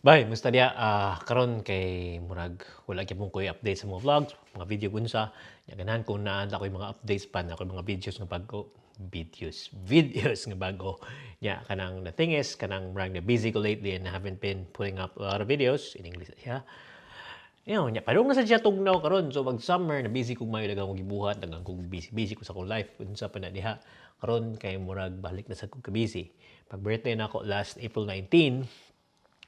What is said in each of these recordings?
Bay, musta diya? Karon kay murag wala gyud mong kuy update sa mga vlogs, mga video gunsa. Nya ganahan ko naanta ko'y mga updates pa na mga videos nga bago. Videos nga bago. Nya kanang the thing is kanang murag na busy ko lately and I haven't been putting up a lot of videos in English siya. Nya padung na sa siya tugnaw karon. So pag summer na busy kog mayo dagang kong gibuhat, dagang kog busy ko sa akong life unsa pa na diha. Karon kay murag balik na sa kog ka busy. Pag birthday na ako last April 19,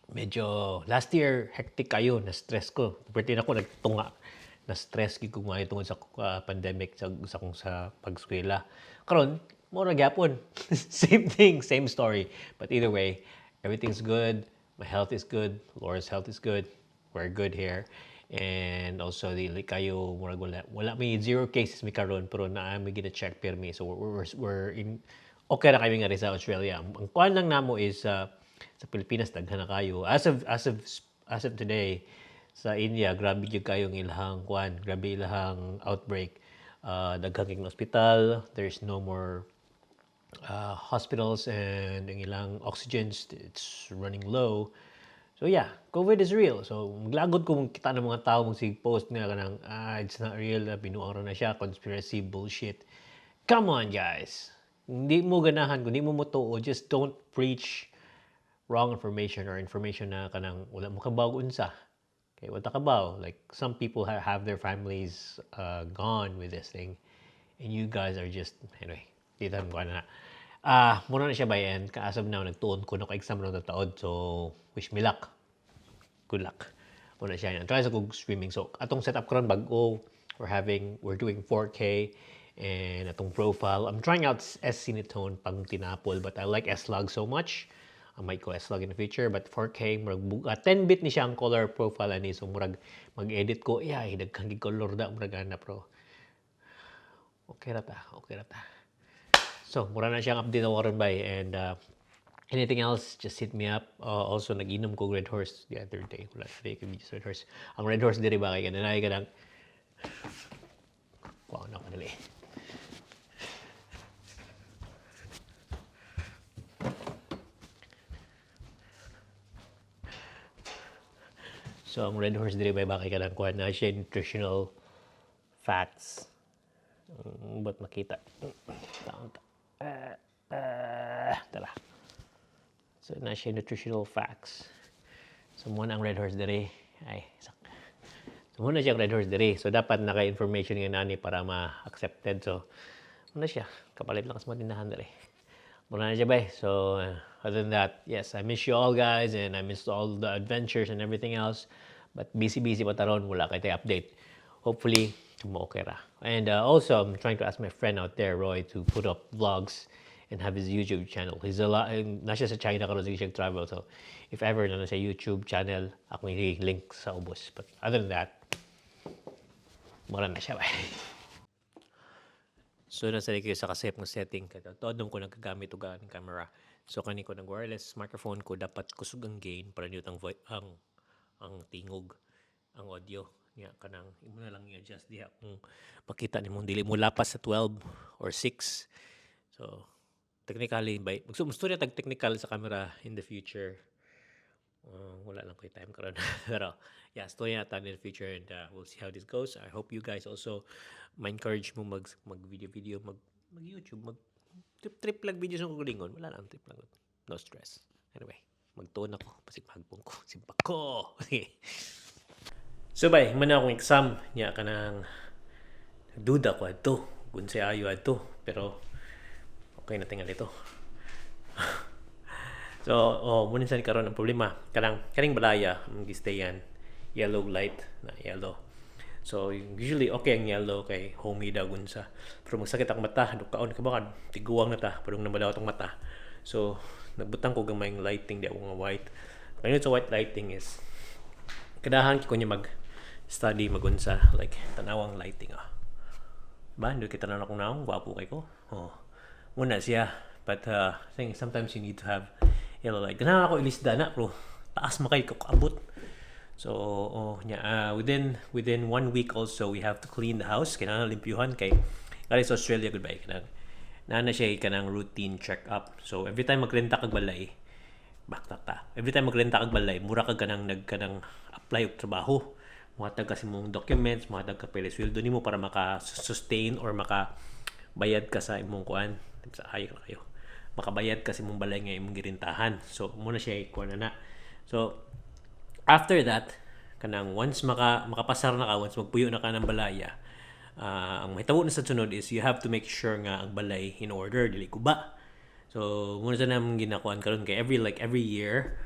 medyo last year hectic kayo, na-stress ko. Birthday na ako nagtunga. Na-stress gid ko maayo tungod sa pandemic sa kung sa pag-eskwela. Karon mo ra gyapon. Same thing, same story. But either way, everything's good. My health is good. Laura's health is good. We're good here. And also dili kayo murag wala may zero cases mi karon pero naa mi gina-check pirmi. So we're in okay ra kami nga rin sa Australia. Ang kuan lang namo is sa Pilipinas daghan na kayo. As of today sa India grabe gyud kayo ang ilahang kuan, grabe ilahang outbreak. Daghan kay hospital, there's no more hospitals and ang ilang oxygens it's running low. So yeah, COVID is real. So maglagod ko mong kita ng mga tao mong sig-post nga kanang it's not real, binuang ra na siya, conspiracy bullshit. Come on guys. Hindi mo ganahan, kung hindi mo motuo, just don't preach wrong information or information na kanang wala mo kabaw unsa. Okay, wala kabaw. Like some people have their families gone with this thing, and you guys are just anyway. Dito mo na. Muna na siya by end. As of now, nagtuon ko na ka-exam na taod. So, wish me luck. Good luck. Muna siya yan. Try sa kong streaming. So, atong setup ko ron bago. We're doing 4K and atong profile. I'm trying out S-Cinetone pang tinapol, but I like S-Log so much. I might go S-Log in the future, but 4K, murag 10-bit ni siya ang color profile ani. So, murag mag-edit ko. Daghan gid color da. Murag ana, pro. Okay ra ta. So, mura na siyang update na Warren Bay. And anything else, just hit me up. Also, nag-inom ko Red Horse the other day. Wala na rin yung Red Horse. Ang Red Horse diri ba kay kananay ka ng wow, na kadali. So, ang Red Horse diri ba kay kanang kuha na siya nutritional fats. Ba't makita? Taon. Tala. So, na siya nutritional facts. So, muna ang Red Horse diri. So, muna siya ang Red Horse diri. So, dapat naka-information nga nani para ma-accepted. So, muna siya. Kapalit lang sa mga tindahan diri. Muna na siya ba? So, other than that, yes, I miss you all guys and I miss all the adventures and everything else. But busy pa taron. Wala kay tayo update. Hopefully, okay ra. And also, I'm trying to ask my friend out there, Roy, to put up vlogs and have his YouTube channel. He's a lot, nasa sa China karon siya travel. So, if ever na sa YouTube channel, ako may link sa ubos. But other than that, mura na siya ba? So, nasa kayo sa kasep ng setting. Todong ko nagagamit og ang camera. So, kani ko ng wireless microphone ko, dapat kusog ang gain para nyo ang tingog, ang audio. Nga kanang imo na lang i-adjust diha kung makita nimo dili mo lapas sa 12 or 6. So technically by gusto na tag technical sa camera in the future. Wala lang koy time karon. Pero yeah, story na in the future and we'll see how this goes. I hope you guys also ma-encourage mo mag video mag YouTube, mag trip lang videos ng kulingon. Wala lang trip lang. No stress. Anyway, magtuon ako pasig magbong ko. Simpak ko. So bay, mana akong exam niya kanang duda ko adto, kunsay ayo adto, pero okay na tingal ito. So, muna sa karon ang problema, kaning balaya ang gistayan yellow light na yellow. So, usually okay ang yellow kay homey daw gunsa. Pero magsakit ang mata, dukaon ka ba tiguwang na ta, padung na madaw tong mata. So, nagbutang ko gamay ng lighting di ako nga white. Ngayon sa white lighting is kadahan ko niya study magunsa like tanawang lighting ba do kita na akong naong wapo kay ko muna siya but I think sometimes you need to have yellow light kana ako ilisda na bro taas makay ko abot so within 1 week also we have to clean the house kinahanglan limpyuhan kay sa Australia goodbye kanang na siya kanang routine check up so every time magrenta kag balay backtrack ta. Every time magrenta kag balay, mura kag kanang apply og trabaho. Muhatag kasi mong documents, muhatag ka pala sweldo nimo para maka-sustain or maka-bayad ka sa imong kuan. Sa ayo na kayo. Makabayad kasi mong balay nga imong girintahan. So muna siya kuan na. So after that, kanang once makapasar na ka, once magpuyo na ka ng balaya, ang mahitabo na sa sunod is you have to make sure nga ang balay in order, dili guba. So muna sa namang ginakuan karon kay every year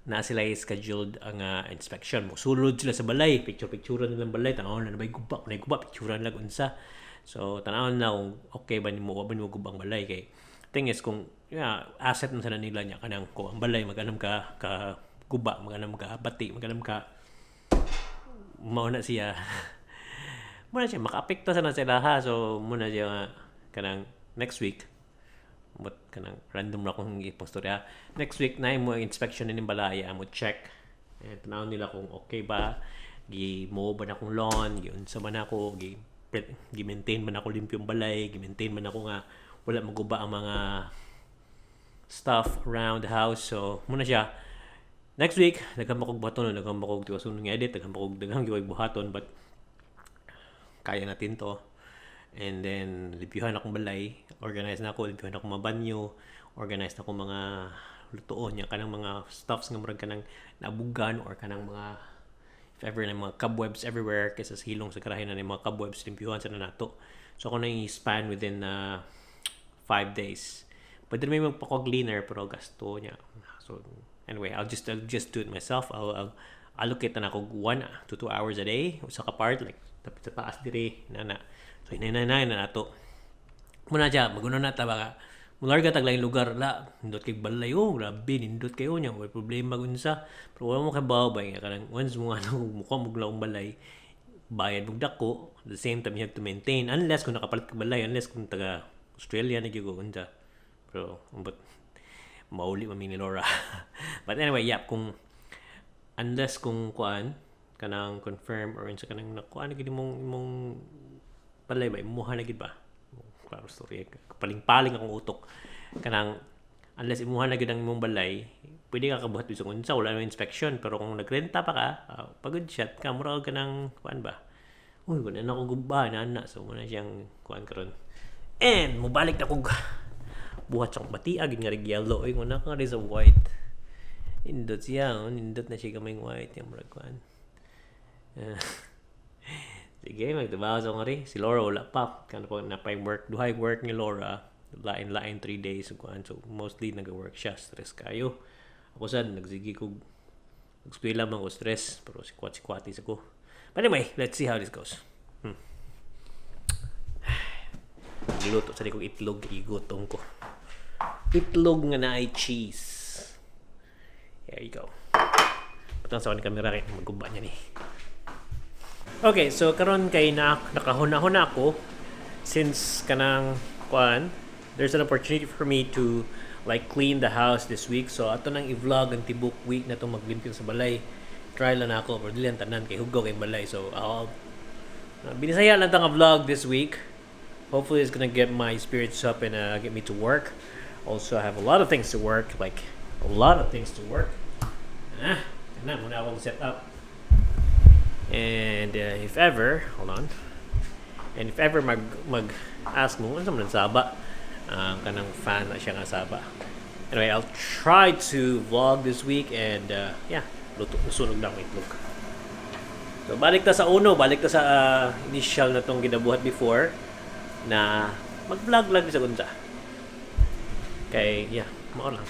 na sila scheduled ang inspection. Musulod sila sa balay, picture-picturean nilang balay, tanawon na may guba, picturean nila unsa. So tanawon na kung okay ba nimo ba nimo gubang balay kay thing is kung asset na sa nila niya kanang ko ang balay maganam ka guba, maganam ka bati, maganam ka mauna siya maka-apekto sa na sila ha. So muna siya kanang next week but kanang random na kung ipostorya next week na mo inspection ni balaya mo check tanaw nila kung okay ba mo ba na akong lawn giunsa ba na ako gi-maintain ba na ako limpyong balay gi-maintain ba na ako nga wala maguba ang mga stuff around the house. So muna siya next week daghang makog buhaton daghang makog tiwason nga edit daghang giway buhaton but kaya natin to. And then, limpyuhan akong balay, organize na ako, limpyuhan akong mga banyo, organize na akong mga lutoon niya, kanang mga stuffs nga murag kanang nabugan or kanang mga, if ever na mga cobwebs everywhere, kaysa sa hilong sa karahin na mga cobwebs, limpyuhan sa na nato. So, ako na i-span within 5 days. Pwede may magpako-cleaner, pero gasto niya. So, anyway, I'll just do it myself. I'll allocate na ako 1 to 2 hours a day, usa ka part, like, tapit sa taas dire, na. So, hinay na nato. Muna siya, maguna na baka mularga taglaing lugar, nindot kay balay, grabe, nindot kayo niya, may problema gunsa. Pero wala mo kay babay, nga kanang once mo mukha muglaong balay, bayad mong dako, at the same time you have to maintain, unless kung nakapalit ka balay, unless kung taga Australia na gigo gunsa. Pero, mauli mami ni Laura. But anyway, kung unless kung kuan, kanang confirm or sa kanang nakuha na gini mong balay ba imuha na gid ba klaro story paling-paling akong utok kanang unless imuha na gid ang imong balay pwede ka kabuhat bisong unsa wala na inspection pero kung nagrenta pa ka pagod shot ka mura ka nang kuan ba wala na ako guba na so muna siyang kuan karon and mubalik na kog buhat sa bati agin nga yellow ay nguna ka rin sa white nindot na siya kamay white yung murag kuan. Sige, magtrabaho sa ngari. Si Laura wala pa. Kano po napay-work. Duhay work ni Laura. Lain-lain 3 days. So, mostly nag-work siya. Stress kayo. Ako sad, nagsigi ko. Nag-spila man ko stress. Pero sikwati sa ko. But anyway, let's see how this goes. Niluto sa kong itlog. Igotong ko. Itlog nga na ay cheese. There you go. Patang sa kamera kayo. Magkuba niya ni. Okay, so karon kay nakahuna-huna ako since kanang kuan, there's an opportunity for me to like clean the house this week. So ato nang i-vlog ang tibok week na to maglimpyo sa balay. Try lang ako pero dili ang tanan kay hugaw kay balay. So binisaya lang tang vlog this week. Hopefully it's gonna get my spirits up and get me to work. Also I have a lot of things to work, like a lot of things to work. Muna akong set up. And if ever, hold on. And if ever mag-ask mo, ano man saba? Kanang fan na siya nga saba. Anyway, I'll try to vlog this week and sunog lang itlog. So balik ta sa initial na tong ginabuhat before na mag-vlog lang sa gunsa. Kay mao lang.